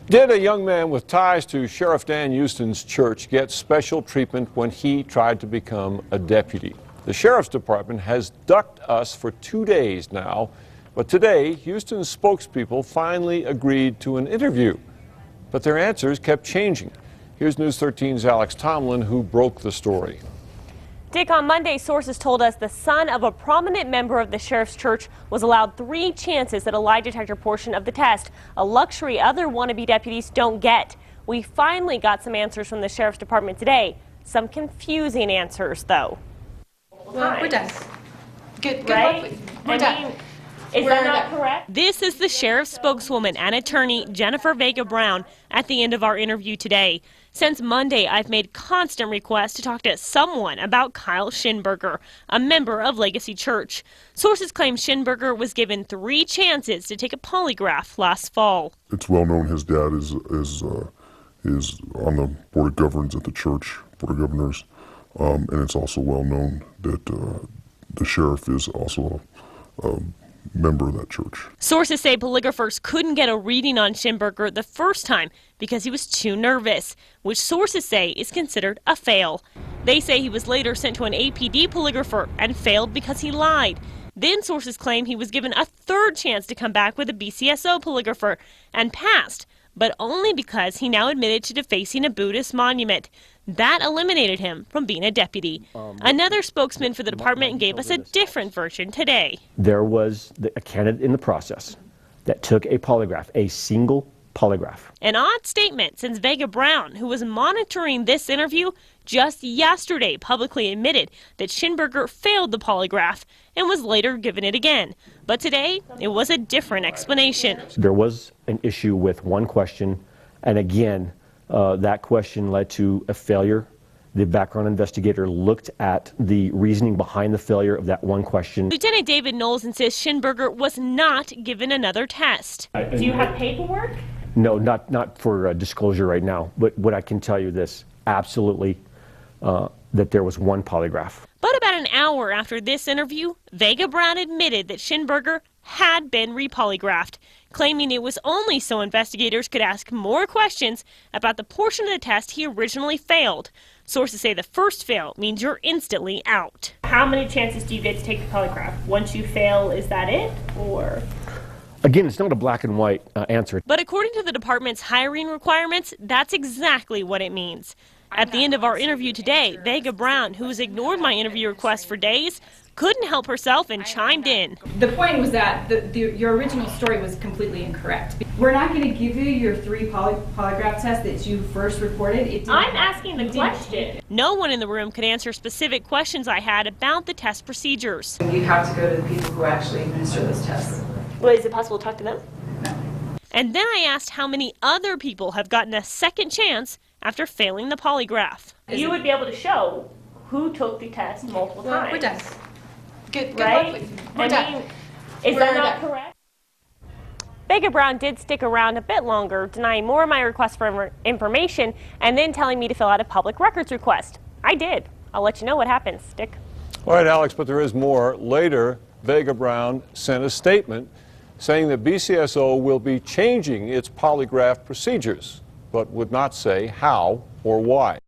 Did a young man with ties to Sheriff Dan Houston's church get special treatment when he tried to become a deputy? The Sheriff's Department has ducked us for 2 days now, but today Houston's spokespeople finally agreed to an interview. But their answers kept changing. Here's News 13's Alex Tomlin, who broke the story. Dick, on Monday, sources told us the son of a prominent member of the sheriff's church was allowed 3 chances at a lie detector portion of the test, a luxury other wannabe deputies don't get. We finally got some answers from the sheriff's department today. Some confusing answers, though. Well, we're done. Good right? luck. We're done. Is that not correct? This is the sheriff's spokeswoman and attorney, Jennifer Vega Brown, at the end of our interview today. Since Monday, I've made constant requests to talk to someone about Kyle Schinberger, a member of Legacy Church. Sources claim Schinberger was given 3 chances to take a polygraph last fall. It's well known his dad is on the Board of Governors at the church, Board of Governors, and it's also well known that the sheriff is also a member of that church. Sources say polygraphers couldn't get a reading on Schinberger the first time because he was too nervous, which sources say is considered a fail. They say he was later sent to an APD polygrapher and failed because he lied. Then sources claim he was given a 3rd chance to come back with a BCSO polygrapher and passed, but only because he now admitted to defacing a Buddhist monument. That eliminated him from being a deputy. Another spokesman for the department gave us a different version today. There was a candidate in the process that took a polygraph, a single polygraph. An odd statement since Vega Brown, who was monitoring this interview, just yesterday publicly admitted that Schinberger failed the polygraph and was later given it again. But today, it was a different explanation. There was an issue with one question, and again, that question led to a failure. The background investigator looked at the reasoning behind the failure of that one question. Lieutenant David Knowles insists Schinberger was not given another test. Do you have paperwork? No, not for disclosure right now, but what I can tell you this, absolutely, that there was one polygraph. But about an hour after this interview, Vega Brown admitted that Schinberger had been repolygraphed, claiming it was only so investigators could ask more questions about the portion of the test he originally failed. Sources say the first fail means you're instantly out. How many chances do you get to take the polygraph? Once you fail, is that it, or? Again, it's not a black and white answer. But according to the department's hiring requirements, that's exactly what it means. At the end of our interview today, Vega Brown, who has ignored my interview request for days, couldn't help herself and chimed in. The point was that your original story was completely incorrect. We're not going to give you your 3 polygraph tests that you first reported. I'm asking the question. No one in the room could answer specific questions I had about the test procedures. You have to go to the people who actually administer those tests. Well, is it possible to talk to them? No. And then I asked how many other people have gotten a second chance after failing the polygraph. You would be able to show who took the test multiple times. We're done. Good right? luck. We're done. Is that not correct? Vega Brown did stick around a bit longer, denying more of my requests for information and then telling me to fill out a public records request. I did. I'll let you know what happens, Dick. All right, Alex, but there is more. Later, Vega Brown sent a statement saying that BCSO will be changing its polygraph procedures, but would not say how or why.